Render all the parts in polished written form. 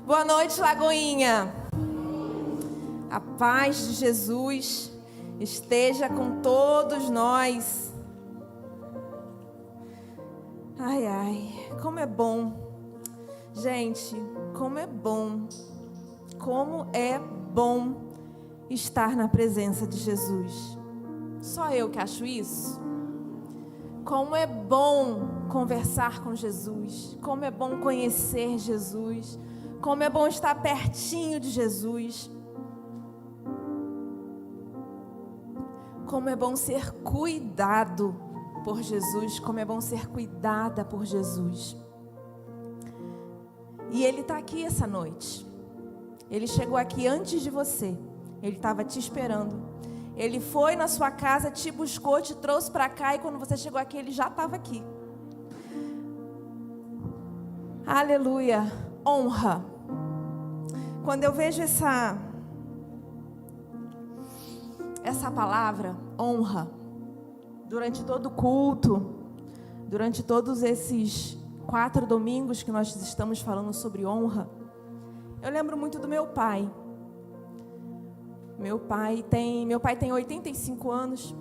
Boa noite, Lagoinha. A paz de Jesus esteja com todos nós. Ai, ai, como é bom. Gente, como é bom. Como é bom estar na presença de Jesus. Só eu que acho isso? Como é bom conversar com Jesus. Como é bom conhecer Jesus. Como é bom estar pertinho de Jesus. Como é bom ser cuidado por Jesus. Como é bom ser cuidada por Jesus. E Ele está aqui essa noite. Ele chegou aqui antes de você. Ele estava te esperando. Ele foi na sua casa, te buscou, te trouxe para cá. E quando você chegou aqui, Ele já estava aqui. Aleluia. Honra. Quando eu vejo essa palavra, honra, durante todo o culto, durante todos esses 4 domingos que nós estamos falando sobre honra, eu lembro muito do meu pai. Meu pai tem 85 anos.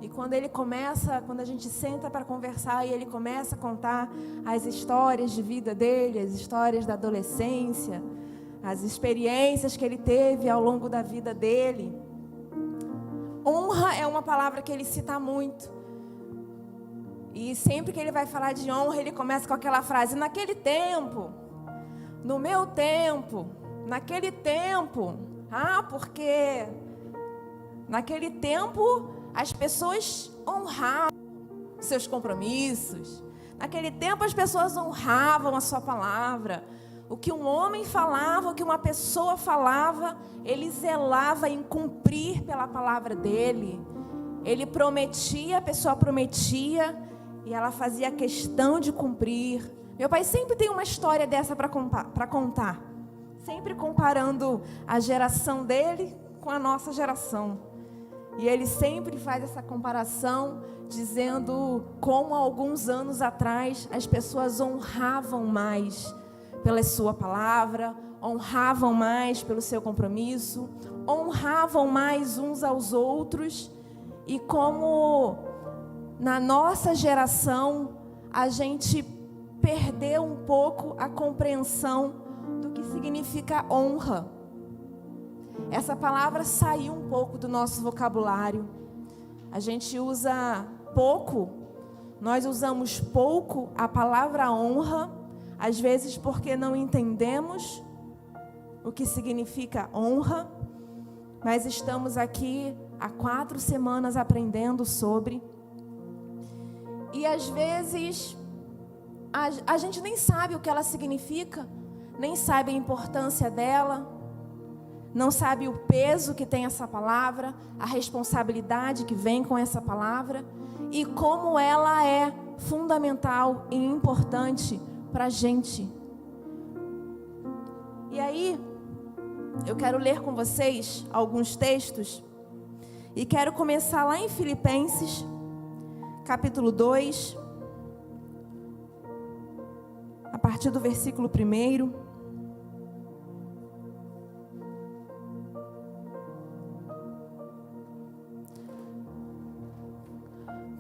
E quando a gente senta para conversar e ele começa a contar as histórias de vida dele, as histórias da adolescência, as experiências que ele teve ao longo da vida dele. Honra é uma palavra que ele cita muito. E sempre que ele vai falar de honra, ele começa com aquela frase: naquele tempo, no meu tempo, naquele tempo. Porque naquele tempo as pessoas honravam seus compromissos. Naquele tempo as pessoas honravam a sua palavra. O que um homem falava, o que uma pessoa falava, ele zelava em cumprir pela palavra dele. Ele prometia, a pessoa prometia e ela fazia questão de cumprir. Meu pai sempre tem uma história dessa para contar. Sempre comparando a geração dele com a nossa geração. E ele sempre faz essa comparação, dizendo como há alguns anos atrás as pessoas honravam mais pela sua palavra, honravam mais pelo seu compromisso, honravam mais uns aos outros. E como na nossa geração a gente perdeu um pouco a compreensão do que significa honra. Essa palavra saiu um pouco do nosso vocabulário. A gente usa pouco, nós usamos pouco a palavra honra, às vezes porque não entendemos o que significa honra, mas estamos aqui há 4 semanas aprendendo sobre. E às vezes a gente nem sabe o que ela significa, nem sabe a importância dela, não sabe o peso que tem essa palavra, a responsabilidade que vem com essa palavra e como ela é fundamental e importante para a gente. E aí, eu quero ler com vocês alguns textos e quero começar lá em Filipenses, capítulo 2, a partir do versículo 1.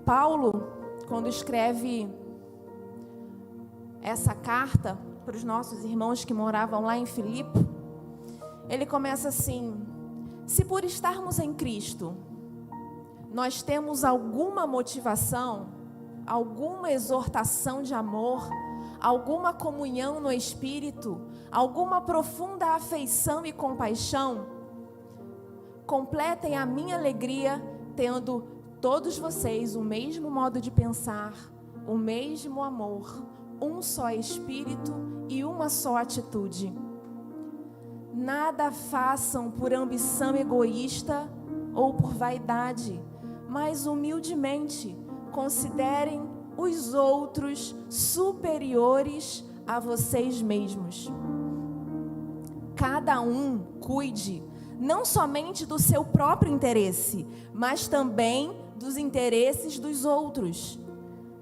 Paulo, quando escreve essa carta para os nossos irmãos que moravam lá em Filipe, ele começa assim: se por estarmos em Cristo, nós temos alguma motivação, alguma exortação de amor, alguma comunhão no Espírito, alguma profunda afeição e compaixão, completem a minha alegria, tendo todos vocês o mesmo modo de pensar, o mesmo amor, um só Espírito e uma só atitude. Nada façam por ambição egoísta ou por vaidade, mas humildemente considerem os outros superiores a vocês mesmos. Cada um cuide não somente do seu próprio interesse, mas também dos interesses dos outros.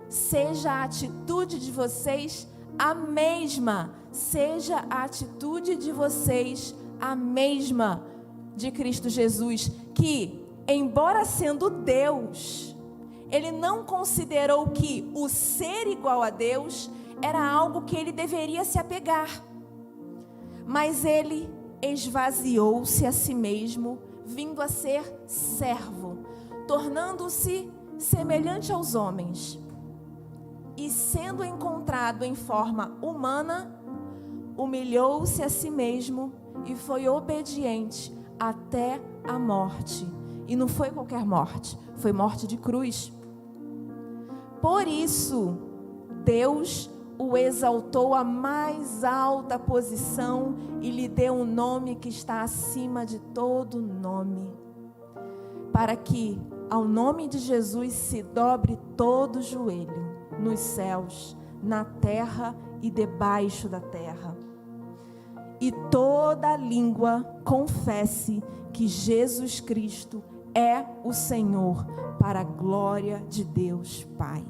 Seja a atitude de vocês a mesma, seja a atitude de vocês a mesma de Cristo Jesus, que, embora sendo Deus, ele não considerou que o ser igual a Deus era algo que ele deveria se apegar, mas ele esvaziou-se a si mesmo, vindo a ser servo, tornando-se semelhante aos homens, e sendo encontrado em forma humana, humilhou-se a si mesmo e foi obediente até a morte. E não foi qualquer morte, foi morte de cruz. Por isso, Deus o exaltou à mais alta posição e lhe deu um nome que está acima de todo nome, para que ao nome de Jesus se dobre todo o joelho, nos céus, na terra e debaixo da terra, e toda língua confesse que Jesus Cristo é o Senhor, para a glória de Deus Pai.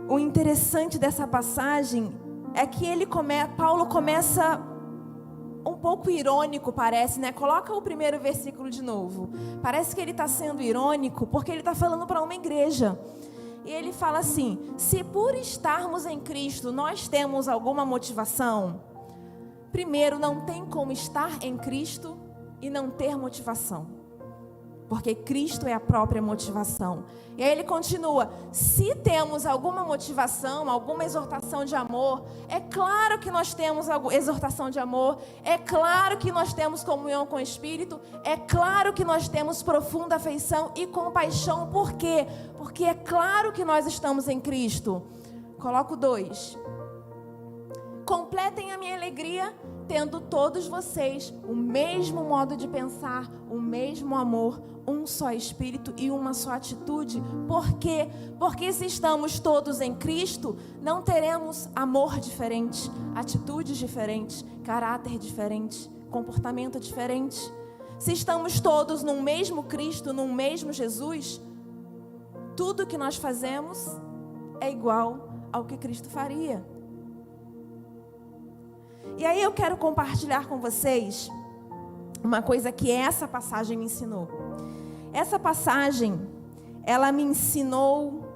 O interessante dessa passagem é que Paulo começa um pouco irônico, parece, né? Coloca o primeiro versículo de novo. Parece que ele está sendo irônico, porque ele está falando para uma igreja. E ele fala assim: se por estarmos em Cristo nós temos alguma motivação, primeiro, não tem como estar em Cristo e não ter motivação, porque Cristo é a própria motivação. E aí ele continua: se temos alguma motivação, alguma exortação de amor, é claro que nós temos exortação de amor, é claro que nós temos comunhão com o Espírito, é claro que nós temos profunda afeição e compaixão. Por quê? Porque é claro que nós estamos em Cristo. Coloco 2. Completem a minha alegria, tendo todos vocês o mesmo modo de pensar, o mesmo amor, um só Espírito e uma só atitude. Por quê? Porque se estamos todos em Cristo, não teremos amor diferente, atitudes diferentes, caráter diferente, comportamento diferente. Se estamos todos num mesmo Cristo, num mesmo Jesus, tudo que nós fazemos é igual ao que Cristo faria. E aí eu quero compartilhar com vocês uma coisa que essa passagem me ensinou. Essa passagem, ela me ensinou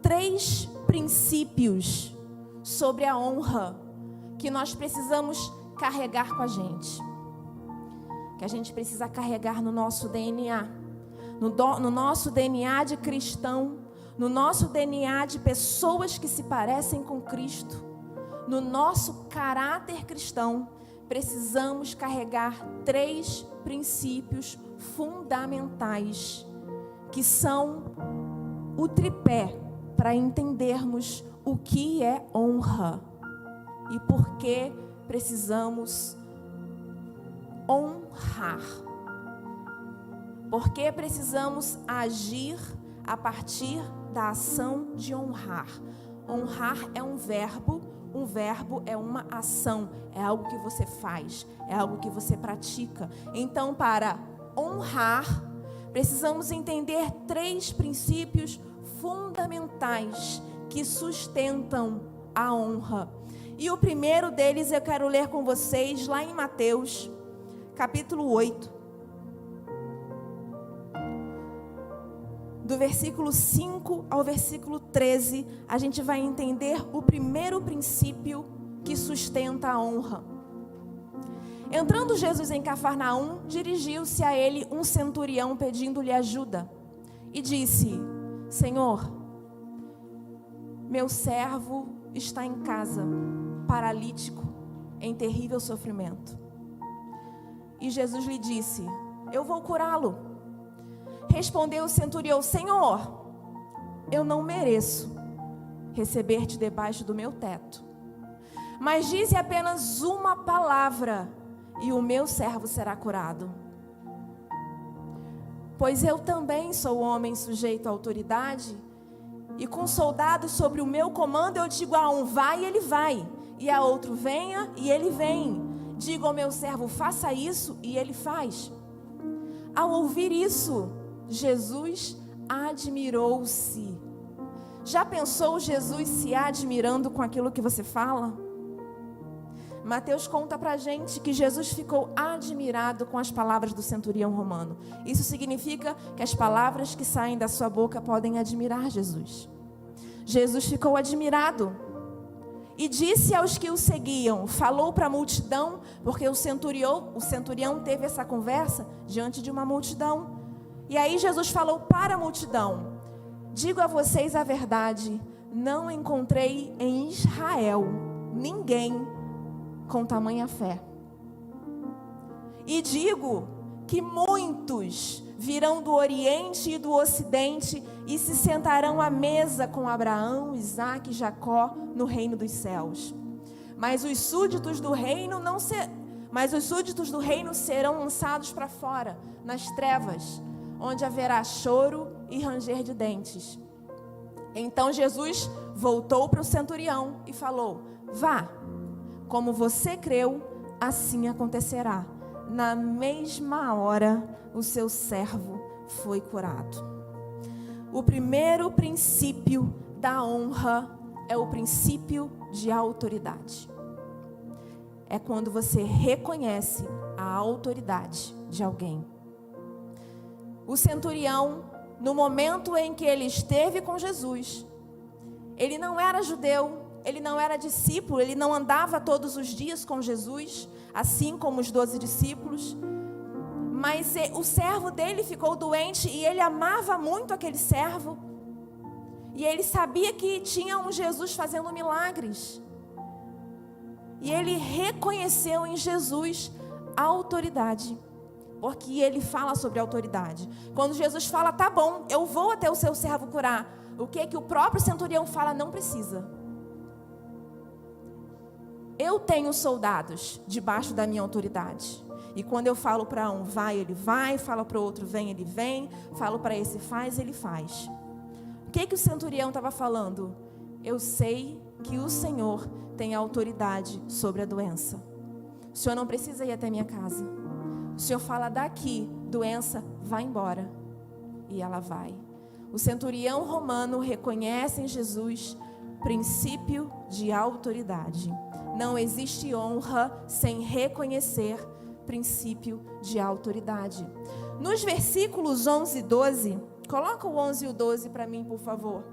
3 princípios sobre a honra que nós precisamos carregar com a gente. Que a gente precisa carregar no nosso DNA. No nosso DNA de cristão, no nosso DNA de pessoas que se parecem com Cristo. No nosso caráter cristão, precisamos carregar 3 princípios fundamentais, que são o tripé para entendermos o que é honra e por que precisamos honrar. Porque precisamos agir a partir da ação de honrar. Honrar é um verbo é uma ação, é algo que você faz, é algo que você pratica. Então, para honrar, precisamos entender 3 princípios fundamentais que sustentam a honra. E o primeiro deles eu quero ler com vocês lá em Mateus, capítulo 8. Do versículo 5 ao versículo 13, a gente vai entender o primeiro princípio que sustenta a honra. Entrando Jesus em Cafarnaum, dirigiu-se a ele um centurião pedindo-lhe ajuda. E disse: Senhor, meu servo está em casa, paralítico, em terrível sofrimento. E Jesus lhe disse: eu vou curá-lo. Respondeu o centurião: Senhor, eu não mereço receber-te debaixo do meu teto, mas dize apenas uma palavra e o meu servo será curado. Pois eu também sou homem sujeito à autoridade, e com soldados sobre o meu comando eu digo a um: vai, e ele vai, e a outro: venha, e ele vem. Digo ao meu servo: faça isso, e ele faz. Ao ouvir isso, Jesus admirou-se. Já pensou Jesus se admirando com aquilo que você fala? Mateus conta pra gente que Jesus ficou admirado com as palavras do centurião romano. Isso significa que as palavras que saem da sua boca podem admirar Jesus. Jesus ficou admirado e disse aos que o seguiam, falou para a multidão, porque o centurião teve essa conversa diante de uma multidão. E aí Jesus falou para a multidão: digo a vocês a verdade, não encontrei em Israel ninguém com tamanha fé. E digo que muitos virão do Oriente e do Ocidente e se sentarão à mesa com Abraão, Isaque e Jacó no reino dos céus. Mas os súditos do reino serão lançados para fora, nas trevas, onde haverá choro e ranger de dentes. Então Jesus voltou para o centurião e falou: vá, como você creu, assim acontecerá. Na mesma hora, o seu servo foi curado. O primeiro princípio da honra é o princípio de autoridade. É quando você reconhece a autoridade de alguém. O centurião, no momento em que ele esteve com Jesus, ele não era judeu, ele não era discípulo, ele não andava todos os dias com Jesus, assim como os 12 discípulos. Mas o servo dele ficou doente e ele amava muito aquele servo. E ele sabia que tinha um Jesus fazendo milagres. E ele reconheceu em Jesus a autoridade. Porque ele fala sobre autoridade. Quando Jesus fala: tá bom, eu vou até o seu servo curar. O que o próprio centurião fala? Não precisa. Eu tenho soldados debaixo da minha autoridade. E quando eu falo para um vai, ele vai. Falo para o outro vem, ele vem. Falo para esse faz, ele faz. O que o centurião estava falando? Eu sei que o Senhor tem autoridade sobre a doença. O Senhor não precisa ir até minha casa. O Senhor fala: daqui, doença, vai embora. E ela vai. O centurião romano reconhece em Jesus princípio de autoridade. Não existe honra sem reconhecer princípio de autoridade. Nos versículos 11 e 12, coloca o 11 e o 12 para mim, por favor.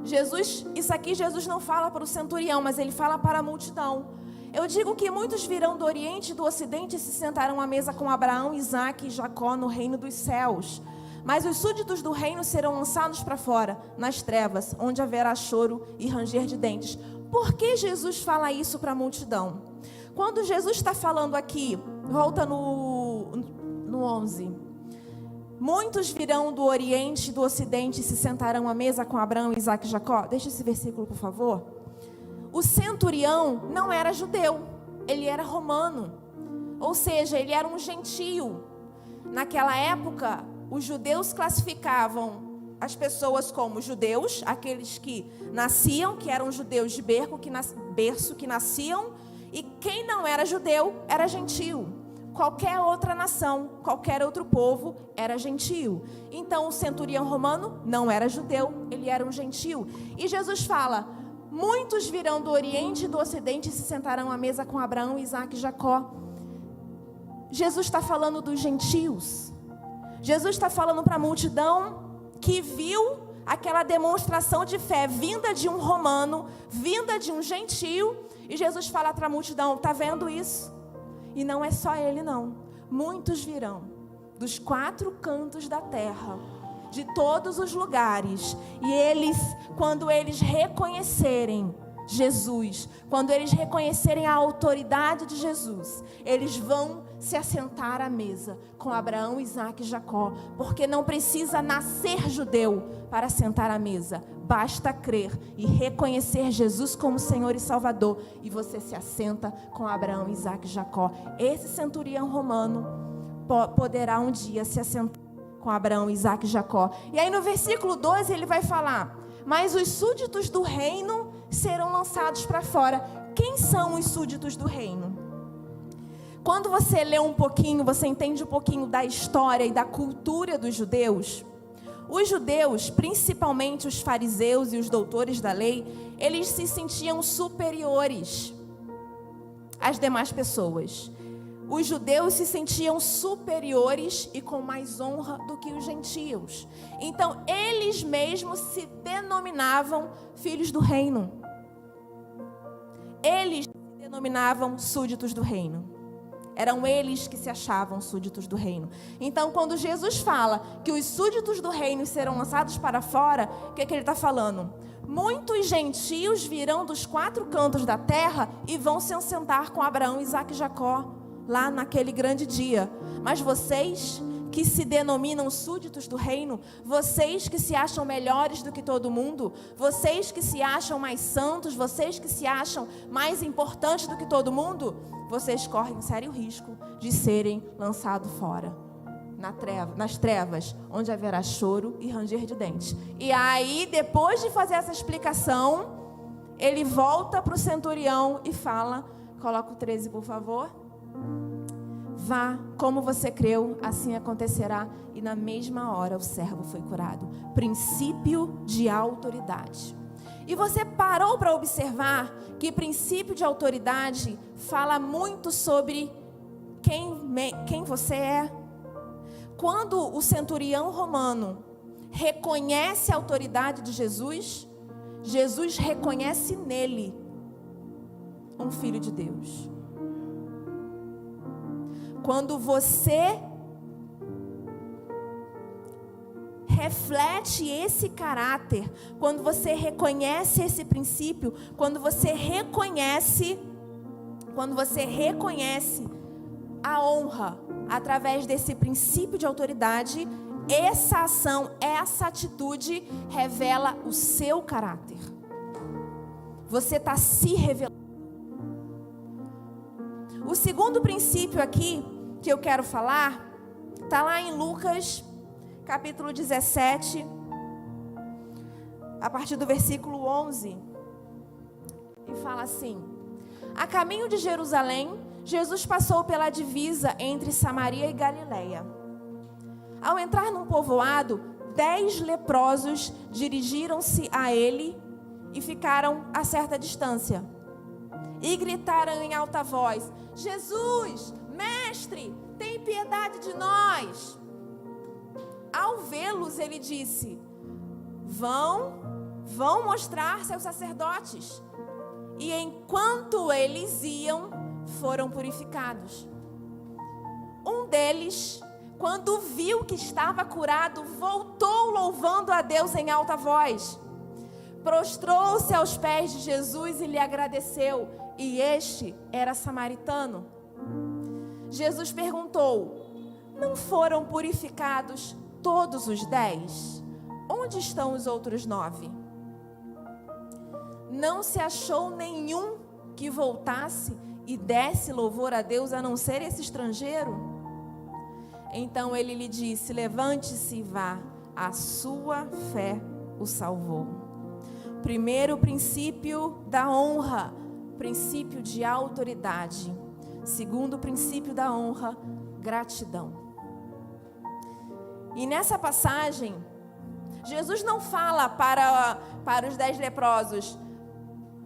Isso aqui Jesus não fala para o centurião, mas ele fala para a multidão. Eu digo que muitos virão do Oriente e do Ocidente e se sentarão à mesa com Abraão, Isaque e Jacó no reino dos céus. Mas os súditos do reino serão lançados para fora, nas trevas, onde haverá choro e ranger de dentes. Por que Jesus fala isso para a multidão? Quando Jesus está falando aqui, volta no 11. Muitos virão do Oriente e do Ocidente e se sentarão à mesa com Abraão, Isaque e Jacó. Deixa esse versículo, por favor. O centurião não era judeu, ele era romano. Ou seja, ele era um gentio. Naquela época, os judeus classificavam as pessoas como judeus, aqueles que nasciam, que eram judeus de berço, que nasciam, e quem não era judeu era gentio. Qualquer outra nação, qualquer outro povo era gentio. Então o centurião romano não era judeu, ele era um gentio. E Jesus fala: muitos virão do Oriente e do Ocidente e se sentarão à mesa com Abraão, Isaque e Jacó. Jesus está falando dos gentios. Jesus está falando para a multidão que viu aquela demonstração de fé vinda de um romano, vinda de um gentio. E Jesus fala para a multidão: está vendo isso? E não é só ele não. Muitos virão dos 4 cantos da terra, de todos os lugares. E eles, quando eles reconhecerem Jesus, quando eles reconhecerem a autoridade de Jesus, eles vão se assentar à mesa com Abraão, Isaque e Jacó, porque não precisa nascer judeu para sentar à mesa, basta crer e reconhecer Jesus como Senhor e Salvador, e você se assenta com Abraão, Isaque e Jacó. Esse centurião romano poderá um dia se assentar com Abraão, Isaque e Jacó. E aí no versículo 12 ele vai falar: mas os súditos do reino serão lançados para fora. Quem são os súditos do reino? Quando você lê um pouquinho, você entende um pouquinho da história e da cultura dos judeus. Os judeus, principalmente os fariseus e os doutores da lei, eles se sentiam superiores às demais pessoas. Os judeus se sentiam superiores e com mais honra do que os gentios. Então, eles mesmos se denominavam filhos do reino. Eles se denominavam súditos do reino. Eram eles que se achavam súditos do reino. Então, quando Jesus fala que os súditos do reino serão lançados para fora, o que é que ele está falando? Muitos gentios virão dos 4 cantos da terra e vão se assentar com Abraão, Isaque e Jacó, lá naquele grande dia. Mas vocês que se denominam súditos do reino, vocês que se acham melhores do que todo mundo, vocês que se acham mais santos, vocês que se acham mais importantes do que todo mundo, vocês correm sério risco de serem lançados fora, nas trevas, onde haverá choro e ranger de dentes. E aí, depois de fazer essa explicação, ele volta para o centurião e fala, coloca o 13 por favor. Vá, como você creu, assim acontecerá. E na mesma hora o servo foi curado. Princípio de autoridade. E você parou para observar que princípio de autoridade fala muito sobre quem você é? Quando o centurião romano reconhece a autoridade de Jesus, Jesus reconhece nele um filho de Deus. Quando você reflete esse caráter, quando você reconhece esse princípio, quando você reconhece a honra através desse princípio de autoridade, essa ação, essa atitude revela o seu caráter. Você está se revelando. O segundo princípio aqui que eu quero falar está lá em Lucas, capítulo 17, a partir do versículo 11, e fala assim: a caminho de Jerusalém, Jesus passou pela divisa entre Samaria e Galileia. Ao entrar num povoado, 10 leprosos dirigiram-se a ele e ficaram a certa distância. E gritaram em alta voz: Jesus, mestre, tem piedade de nós. Ao vê-los, ele disse: vão mostrar-se aos sacerdotes. E enquanto eles iam, foram purificados. Um deles, quando viu que estava curado, voltou louvando a Deus em alta voz. Prostrou-se aos pés de Jesus e lhe agradeceu. E este era samaritano. Jesus perguntou: não foram purificados todos os 10? Onde estão os outros 9? Não se achou nenhum que voltasse e desse louvor a Deus, a não ser esse estrangeiro? Então ele lhe disse: levante-se e vá, a sua fé o salvou. Primeiro princípio da honra, princípio de autoridade. Segundo princípio da honra, gratidão. E nessa passagem, Jesus não fala para os 10 leprosos: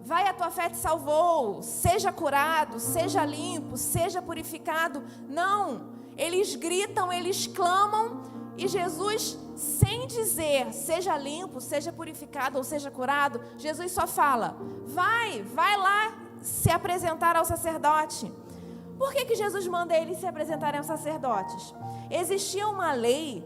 vai, a tua fé te salvou, seja curado, seja limpo, seja purificado. Não, eles gritam, eles clamam, e Jesus, sem dizer seja limpo, seja purificado ou seja curado, Jesus só fala: vai lá se apresentar ao sacerdote. Por que Jesus manda eles se apresentarem aos sacerdotes? Existia uma lei,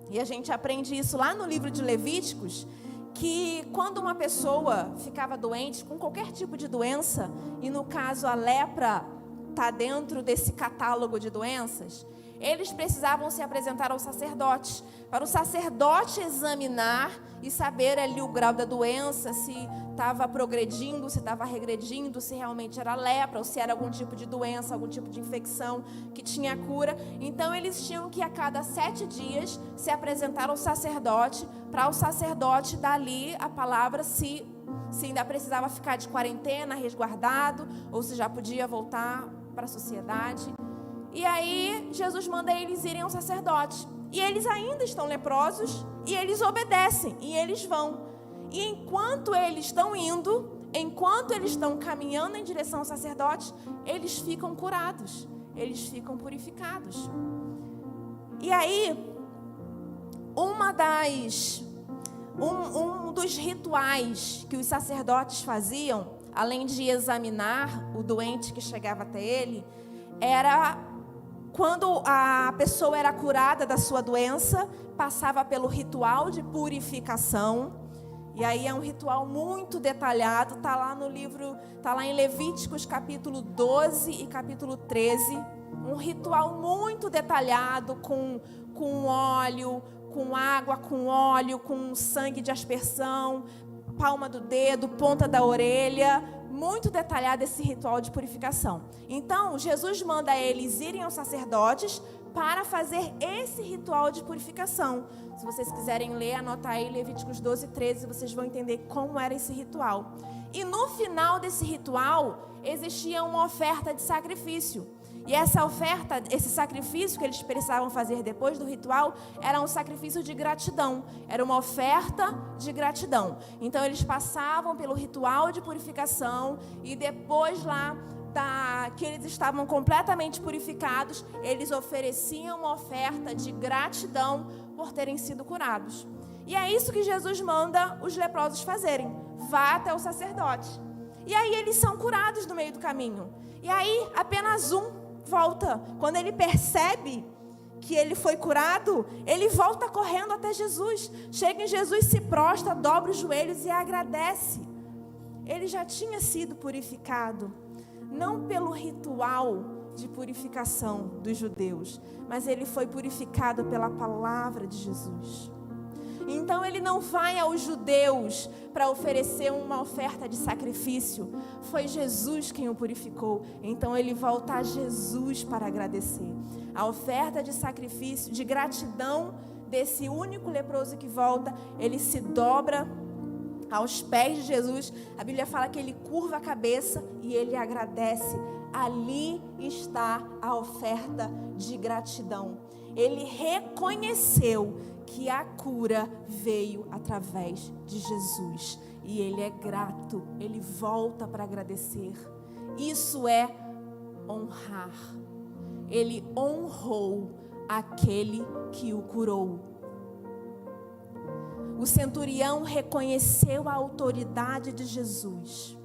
e a gente aprende isso lá no livro de Levíticos, que quando uma pessoa ficava doente com qualquer tipo de doença, e no caso a lepra está dentro desse catálogo de doenças, eles precisavam se apresentar ao sacerdote, para o sacerdote examinar e saber ali o grau da doença, se estava progredindo, se estava regredindo, se realmente era lepra, ou se era algum tipo de doença, algum tipo de infecção que tinha cura. Então eles tinham que a cada 7 dias se apresentar ao sacerdote, para o sacerdote dar ali a palavra se ainda precisava ficar de quarentena, resguardado, ou se já podia voltar para a sociedade. E aí Jesus manda eles irem ao sacerdote. E eles ainda estão leprosos, e eles obedecem, e eles vão. E enquanto eles estão indo, enquanto eles estão caminhando em direção ao sacerdote, eles ficam curados, eles ficam purificados. E aí, um dos rituais que os sacerdotes faziam, além de examinar o doente que chegava até ele, era quando a pessoa era curada da sua doença, passava pelo ritual de purificação. E aí é um ritual muito detalhado, está lá no livro, está lá em Levíticos capítulo 12 e capítulo 13. Um ritual muito detalhado, com óleo, com água, com óleo, com sangue de aspersão, palma do dedo, ponta da orelha. Muito detalhado esse ritual de purificação. Então, Jesus manda eles irem aos sacerdotes para fazer esse ritual de purificação. Se vocês quiserem ler, anota aí Levíticos 12, 13, vocês vão entender como era esse ritual. E no final desse ritual, existia uma oferta de sacrifício. E essa oferta, esse sacrifício que eles precisavam fazer depois do ritual, era um sacrifício de gratidão. Era uma oferta de gratidão. Então, eles passavam pelo ritual de purificação e depois lá, que eles estavam completamente purificados, eles ofereciam uma oferta de gratidão por terem sido curados. E é isso que Jesus manda os leprosos fazerem. Vá até o sacerdote. E aí eles são curados no meio do caminho. E aí apenas um volta. Quando ele percebe que ele foi curado, ele volta correndo até Jesus. Chega em Jesus, se prostra, dobra os joelhos e agradece. Ele já tinha sido purificado, não pelo ritual de purificação dos judeus, mas ele foi purificado pela palavra de Jesus. Então ele não vai aos judeus para oferecer uma oferta de sacrifício. Foi Jesus quem o purificou. Então ele volta a Jesus para agradecer. A oferta de sacrifício, de gratidão desse único leproso que volta, ele se dobra aos pés de Jesus. A Bíblia fala que ele curva a cabeça e ele agradece. Ali está a oferta de gratidão. Ele reconheceu que a cura veio através de Jesus. E ele é grato, ele volta para agradecer. Isso é honrar. Ele honrou aquele que o curou. O centurião reconheceu a autoridade de Jesus.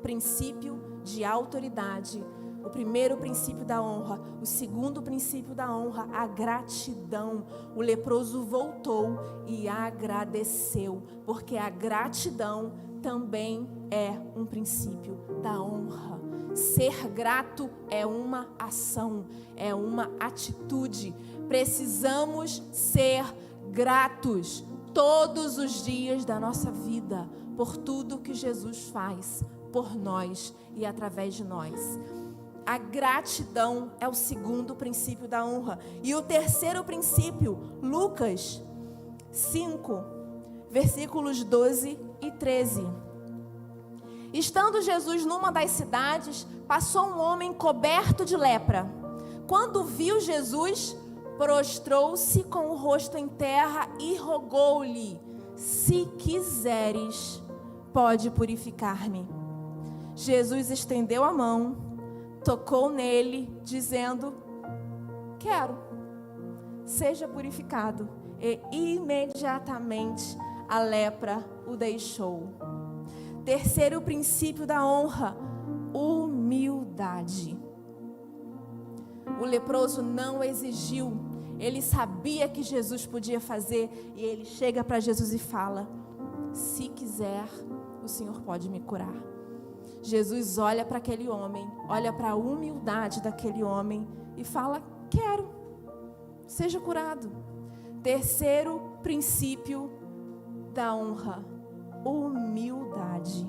Princípio de autoridade. O primeiro princípio da honra. O segundo princípio da honra, a gratidão. O leproso voltou e agradeceu. Porque a gratidão também é um princípio da honra. Ser grato é uma ação, é uma atitude. Precisamos ser gratos todos os dias da nossa vida, por tudo que Jesus faz por nós e através de nós. A gratidão é o segundo princípio da honra. E o terceiro princípio, Lucas 5, versículos 12 e 13. Estando Jesus numa das cidades, passou um homem coberto de lepra. Quando viu Jesus, prostrou-se com o rosto em terra e rogou-lhe: se quiseres, pode purificar-me. Jesus estendeu a mão, tocou nele, dizendo: quero, seja purificado. E imediatamente a lepra o deixou. Terceiro princípio da honra, humildade. O leproso não exigiu, ele sabia que Jesus podia fazer, e ele chega para Jesus e fala: se quiser, o Senhor pode me curar. Jesus olha para aquele homem, olha para a humildade daquele homem e fala: quero, seja curado. Terceiro princípio da honra, humildade.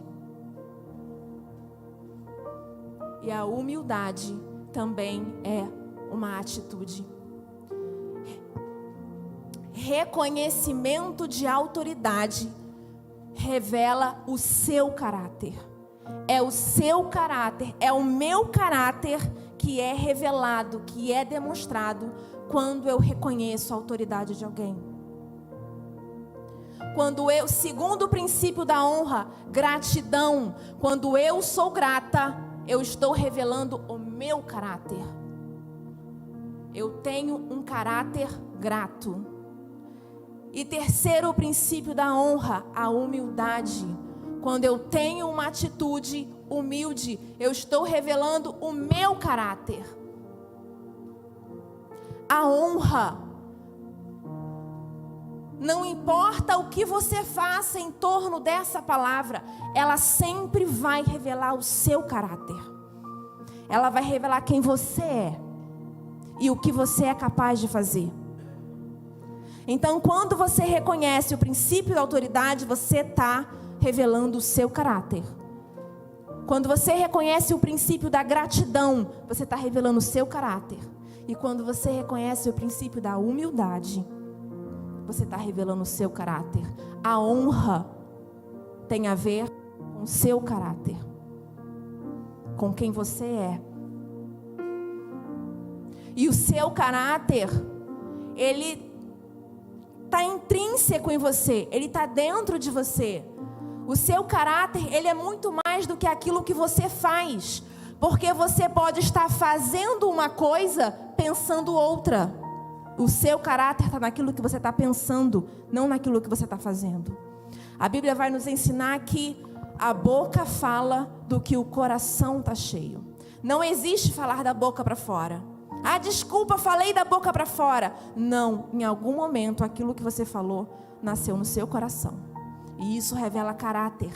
E a humildade também é uma atitude. Reconhecimento de autoridade revela o seu caráter. É o seu caráter, é o meu caráter que é revelado, que é demonstrado quando eu reconheço a autoridade de alguém. Segundo o princípio da honra, gratidão. Quando eu sou grata, eu estou revelando o meu caráter. Eu tenho um caráter grato. E terceiro, o princípio da honra, a humildade. Quando eu tenho uma atitude humilde, eu estou revelando o meu caráter. A honra, não importa o que você faça em torno dessa palavra, ela sempre vai revelar o seu caráter. Ela vai revelar quem você é e o que você é capaz de fazer. Então, quando você reconhece o princípio da autoridade, você está revelando o seu caráter. Quando você reconhece o princípio da gratidão, você está revelando o seu caráter. E quando você reconhece o princípio da humildade, você está revelando o seu caráter. A honra tem a ver com o seu caráter, com quem você é. E o seu caráter, ele está intrínseco em você, ele está dentro de você. O seu caráter, ele é muito mais do que aquilo que você faz, porque você pode estar fazendo uma coisa pensando outra. O seu caráter está naquilo que você está pensando, não naquilo que você está fazendo. A Bíblia vai nos ensinar que a boca fala do que o coração está cheio. Não existe falar da boca para fora. Ah, desculpa, falei da boca para fora. Não, em algum momento aquilo que você falou nasceu no seu coração. E isso revela caráter.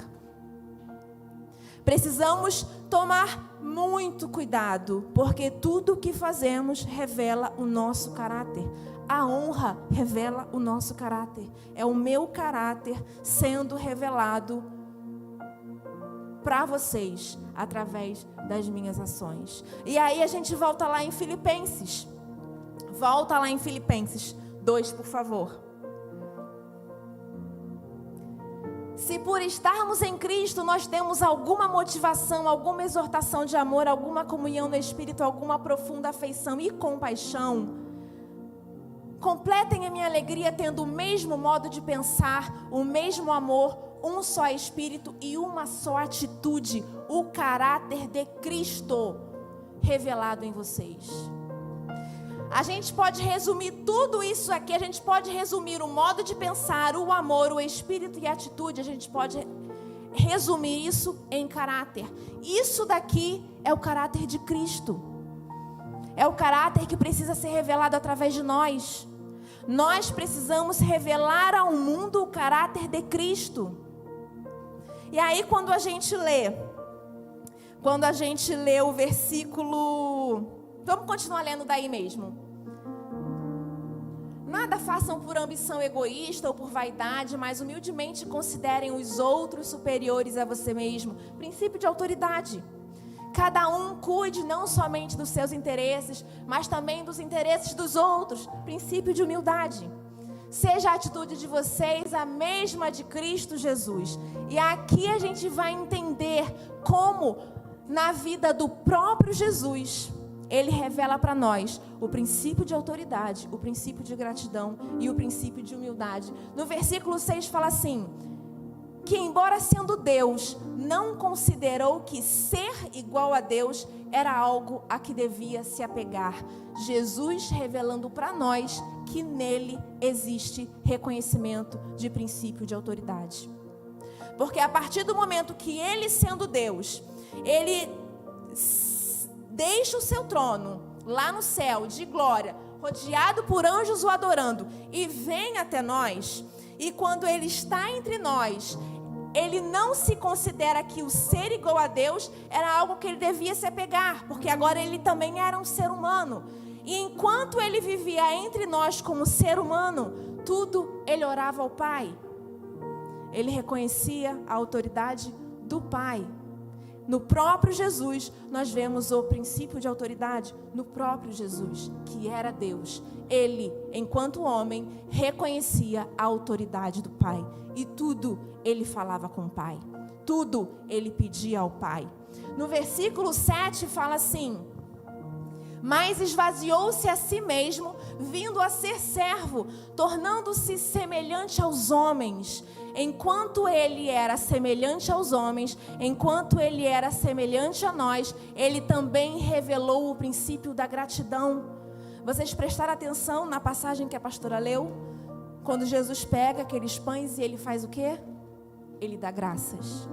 Precisamos tomar muito cuidado, porque tudo o que fazemos revela o nosso caráter. A honra revela o nosso caráter. É o meu caráter sendo revelado para vocês através das minhas ações. E aí a gente volta lá em Filipenses. Volta lá em Filipenses 2, por favor. Se por estarmos em Cristo nós temos alguma motivação, alguma exortação de amor, alguma comunhão no Espírito, alguma profunda afeição e compaixão, completem a minha alegria tendo o mesmo modo de pensar, o mesmo amor, um só Espírito e uma só atitude, o caráter de Cristo revelado em vocês. A gente pode resumir tudo isso aqui, a gente pode resumir o modo de pensar, o amor, o espírito e a atitude, a gente pode resumir isso em caráter. Isso daqui é o caráter de Cristo. É o caráter que precisa ser revelado através de nós. Nós precisamos revelar ao mundo o caráter de Cristo. E aí quando a gente lê o versículo... Vamos continuar lendo daí mesmo. Nada façam por ambição egoísta ou por vaidade, mas humildemente considerem os outros superiores a você mesmo. Princípio de autoridade. Cada um cuide não somente dos seus interesses, mas também dos interesses dos outros. Princípio de humildade. Seja a atitude de vocês a mesma de Cristo Jesus. E aqui a gente vai entender como, na vida do próprio Jesus, Ele revela para nós o princípio de autoridade, o princípio de gratidão e o princípio de humildade. No versículo 6 fala assim, que embora sendo Deus, não considerou que ser igual a Deus era algo a que devia se apegar. Jesus revelando para nós que nele existe reconhecimento de princípio de autoridade. Porque a partir do momento que ele, sendo Deus, ele deixa o seu trono lá no céu de glória, rodeado por anjos o adorando, e vem até nós, e quando ele está entre nós, ele não se considera que o ser igual a Deus era algo que ele devia se apegar, porque agora ele também era um ser humano. E enquanto ele vivia entre nós como ser humano, tudo ele orava ao Pai. Ele reconhecia a autoridade do Pai. No próprio Jesus, nós vemos o princípio de autoridade no próprio Jesus, que era Deus. Ele, enquanto homem, reconhecia a autoridade do Pai. E tudo ele falava com o Pai. Tudo ele pedia ao Pai. No versículo 7 fala assim: mas esvaziou-se a si mesmo, vindo a ser servo, tornando-se semelhante aos homens. Enquanto ele era semelhante aos homens, enquanto ele era semelhante a nós, ele também revelou o princípio da gratidão. Vocês prestaram atenção na passagem que a pastora leu? Quando Jesus pega aqueles pães e ele faz o quê? Ele dá graças.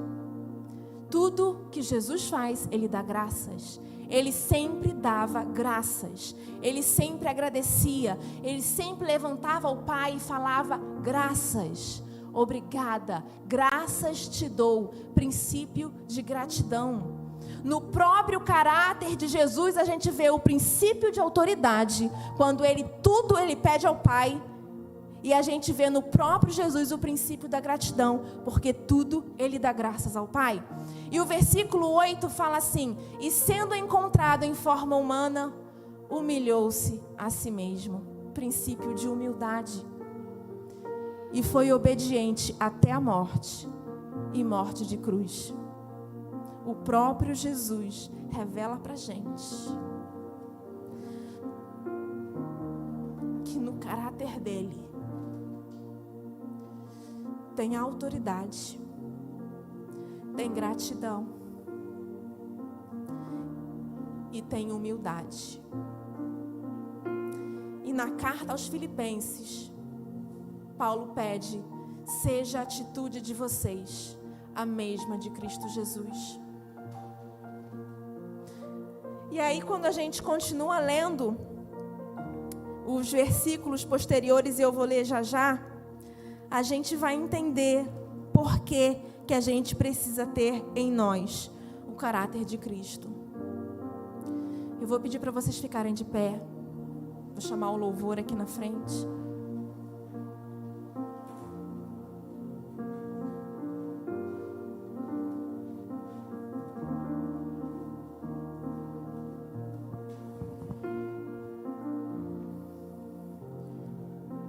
Tudo que Jesus faz, ele dá graças. Ele sempre dava graças. Ele sempre agradecia. Ele sempre levantava o Pai e falava graças. Obrigada, graças te dou. Princípio de gratidão. No próprio caráter de Jesus, a gente vê o princípio de autoridade. Quando tudo ele pede ao Pai. E a gente vê no próprio Jesus o princípio da gratidão, porque tudo ele dá graças ao Pai. E o versículo 8 fala assim: e sendo encontrado em forma humana, humilhou-se a si mesmo. Princípio de humildade. E foi obediente até a morte, e morte de cruz. O próprio Jesus revela pra gente que no caráter dele tem autoridade, tem gratidão e tem humildade. E na carta aos Filipenses, Paulo pede: seja a atitude de vocês a mesma de Cristo Jesus. E aí, quando a gente continua lendo os versículos posteriores, e eu vou ler já já, a gente vai entender por que a gente precisa ter em nós o caráter de Cristo. Eu vou pedir para vocês ficarem de pé. Vou chamar o louvor aqui na frente.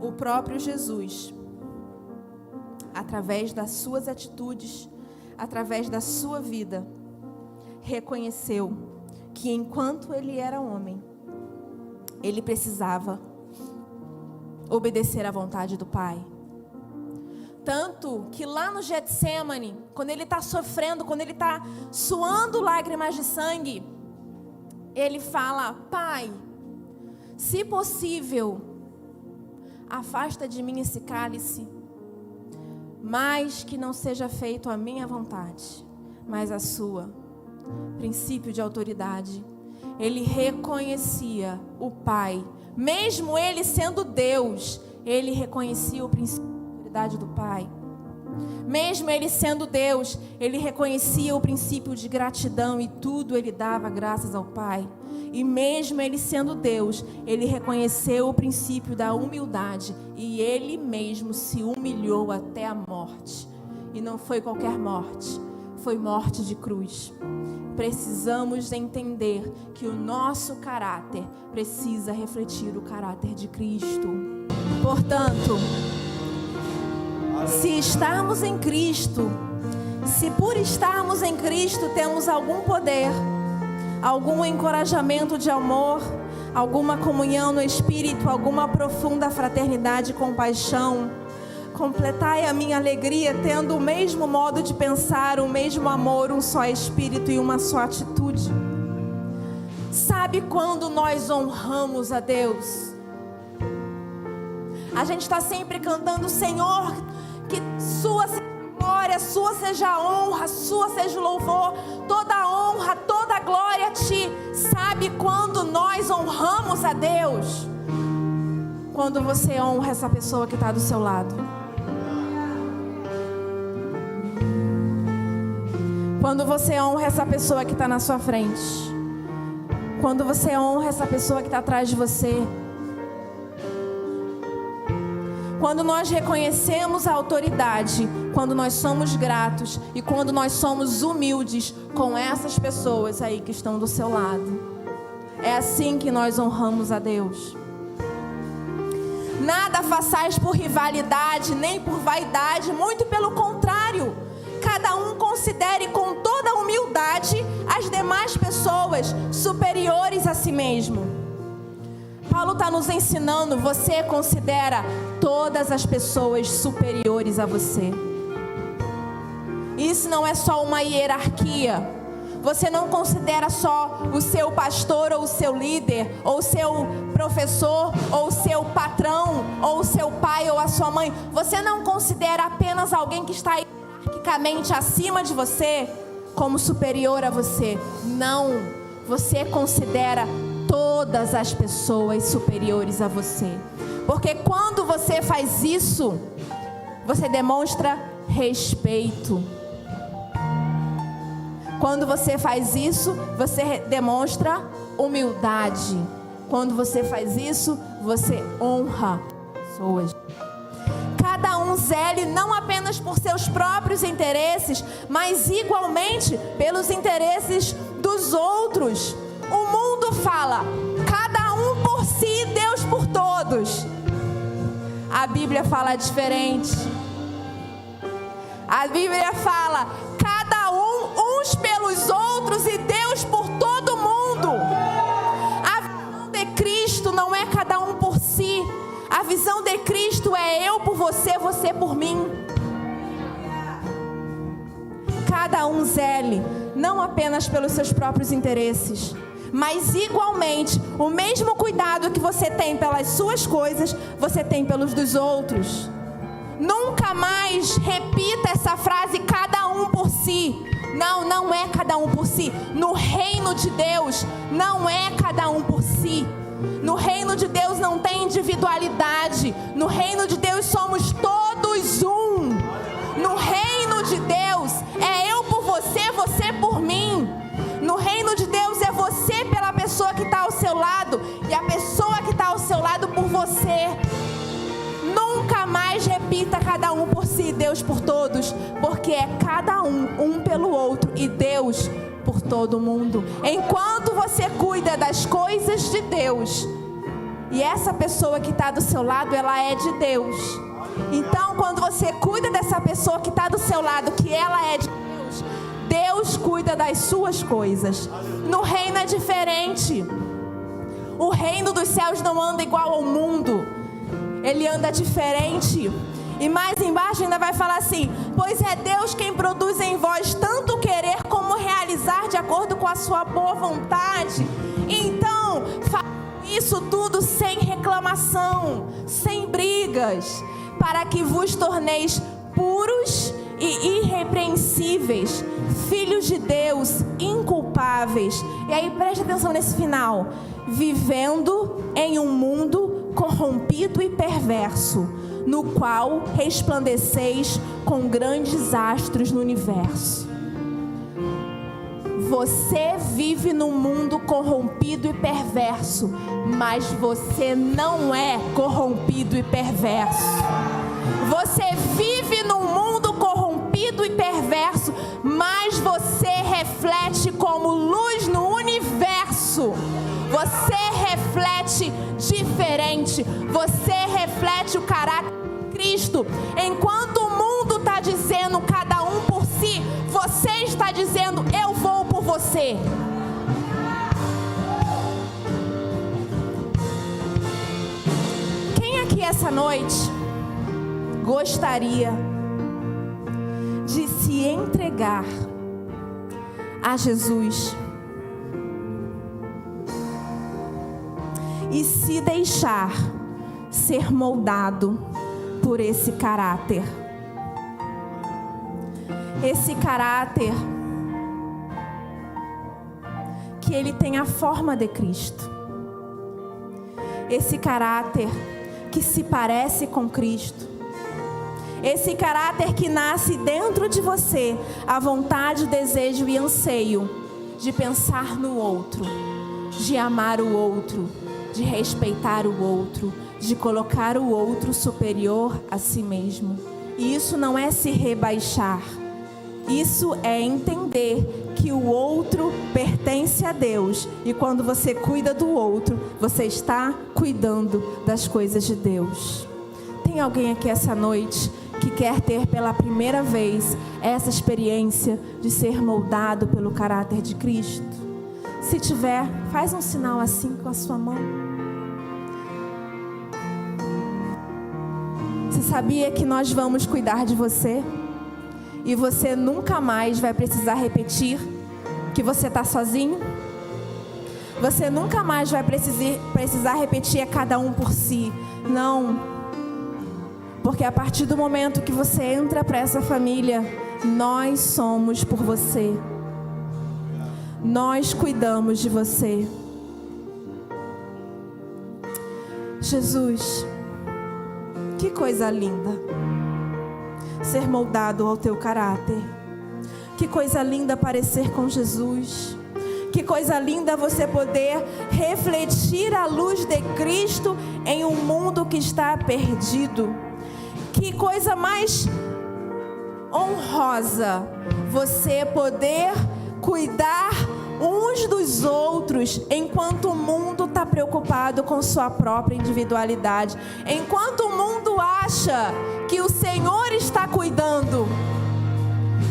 O próprio Jesus, através das suas atitudes, através da sua vida, reconheceu que enquanto ele era homem, ele precisava obedecer à vontade do Pai. Tanto que lá no Getsemane, quando ele está sofrendo, quando ele está suando lágrimas de sangue, ele fala: Pai, se possível, afasta de mim esse cálice, mas que não seja feito a minha vontade, mas a sua. Princípio de autoridade. Ele reconhecia o Pai, mesmo ele sendo Deus, ele reconhecia o princípio de autoridade do Pai. Mesmo ele sendo Deus, ele reconhecia o princípio de gratidão e tudo ele dava graças ao Pai. E mesmo ele sendo Deus, ele reconheceu o princípio da humildade e ele mesmo se humilhou até a morte. E não foi qualquer morte, foi morte de cruz. Precisamos entender que o nosso caráter precisa refletir o caráter de Cristo. Portanto, se estarmos em Cristo, se por estarmos em Cristo temos algum poder, algum encorajamento de amor, alguma comunhão no Espírito, alguma profunda fraternidade e compaixão, completai a minha alegria tendo o mesmo modo de pensar, o mesmo amor, um só Espírito e uma só atitude. Sabe quando nós honramos a Deus? A gente está sempre cantando: Senhor, que sua seja a glória, sua seja a honra, sua seja o louvor, toda a honra, toda a glória a ti. Sabe quando nós honramos a Deus? Quando você honra essa pessoa que está do seu lado. Quando você honra essa pessoa que está na sua frente. Quando você honra essa pessoa que está atrás de você. Quando nós reconhecemos a autoridade, quando nós somos gratos e quando nós somos humildes com essas pessoas aí que estão do seu lado. É assim que nós honramos a Deus. Nada façais por rivalidade, nem por vaidade, muito pelo contrário. Cada um considere com toda humildade as demais pessoas pessoas superiores a si mesmo. Paulo está nos ensinando, você considera todas as pessoas superiores a você. Isso não é só uma hierarquia. Você não considera só o seu pastor ou o seu líder, ou o seu professor, ou o seu patrão, ou o seu pai ou a sua mãe. Você não considera apenas alguém que está hierarquicamente acima de você como superior a você. Não, você considera todas as pessoas superiores a você. Porque quando você faz isso, você demonstra respeito. Quando você faz isso, você demonstra humildade. Quando você faz isso, você honra pessoas. Cada um zele não apenas por seus próprios interesses, mas igualmente pelos interesses dos outros. O mundo fala, cada um por si, Deus por todos. A Bíblia fala diferente. A Bíblia fala, cada um, uns pelos outros e Deus por todo mundo. A visão de Cristo não é cada um por si. A visão de Cristo é eu por você, você por mim. Cada um zele, não apenas pelos seus próprios interesses, mas igualmente, o mesmo cuidado que você tem pelas suas coisas, você tem pelos dos outros. Nunca mais repita essa frase, cada um por si. Não, não é cada um por si. No reino de Deus, não é cada um por si. No reino de Deus não tem individualidade. No reino de Deus somos todos um. No reino de Deus é eu por você, você por mim. No reino de Deus é você pela pessoa que está ao seu lado e a pessoa que está ao seu lado por você. Nunca mais repita cada um por si, Deus por todos, porque é cada um pelo outro e Deus por todo mundo. Enquanto você cuida das coisas de Deus, e essa pessoa que está do seu lado, ela é de Deus. Então, quando você cuida dessa pessoa que está do seu lado, que ela é de Deus, Deus cuida das suas coisas. No reino é diferente. O reino dos céus não anda igual ao mundo. Ele anda diferente. E mais embaixo ainda vai falar assim: pois é Deus quem produz em vós tanto querer como realizar de acordo com a sua boa vontade. Então, faça isso tudo sem reclamação, sem brigas, para que vos torneis puros e irrepreensíveis, filhos de Deus, inculpáveis. E aí preste atenção nesse final: vivendo em um mundo corrompido e perverso, no qual resplandeceis com grandes astros no universo. Você vive num mundo corrompido e perverso, mas você não é corrompido e perverso. Você vive num mundo corrompido e perverso, mas você reflete como luz no universo. Você reflete diferente. Você reflete o caráter de Cristo. Enquanto o mundo está dizendo cada um por si, você está dizendo eu vou por você. Quem aqui essa noite gostaria de se entregar a Jesus e se deixar ser moldado por esse caráter? Esse caráter que ele tem a forma de Cristo. Esse caráter que se parece com Cristo. Esse caráter que nasce dentro de você, a vontade, o desejo e anseio de pensar no outro, de amar o outro, de respeitar o outro, de colocar o outro superior a si mesmo. E isso não é se rebaixar. Isso é entender que o outro pertence a Deus. E quando você cuida do outro, você está cuidando das coisas de Deus. Tem alguém aqui essa noite que quer ter pela primeira vez essa experiência de ser moldado pelo caráter de Cristo? Se tiver, faz um sinal assim com a sua mão. Você sabia que nós vamos cuidar de você? E você nunca mais vai precisar repetir que você está sozinho? Você nunca mais vai precisar repetir cada um por si. Não. Porque a partir do momento que você entra para essa família, nós somos por você. Nós cuidamos de você. Jesus, que coisa linda ser moldado ao teu caráter. Que coisa linda parecer com Jesus. Que coisa linda você poder refletir a luz de Cristo em um mundo que está perdido. Que coisa mais honrosa você poder cuidar uns dos outros enquanto o mundo está preocupado com sua própria individualidade. Enquanto o mundo acha que o Senhor está cuidando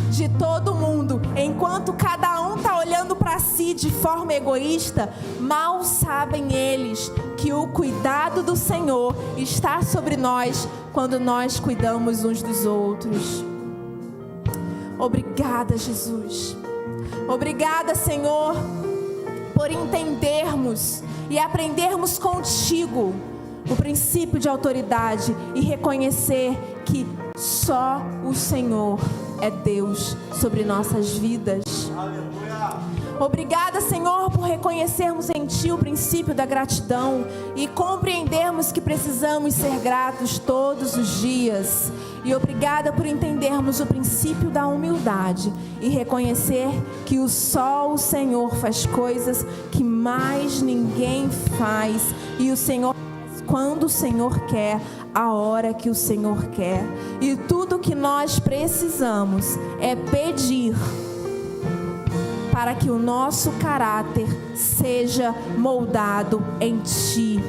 de todo mundo, enquanto cada um está olhando para si de forma egoísta, mal sabem eles que o cuidado do Senhor está sobre nós quando nós cuidamos uns dos outros. Obrigada, Jesus. Obrigada, Senhor, por entendermos e aprendermos contigo o princípio de autoridade e reconhecer que só o Senhor é Deus sobre nossas vidas. Obrigada, Senhor, por reconhecermos em Ti o princípio da gratidão e compreendermos que precisamos ser gratos todos os dias. E obrigada por entendermos o princípio da humildade e reconhecer que só o Senhor faz coisas que mais ninguém faz. E o Senhor faz quando o Senhor quer, a hora que o Senhor quer. E tudo que nós precisamos é pedir para que o nosso caráter seja moldado em Ti.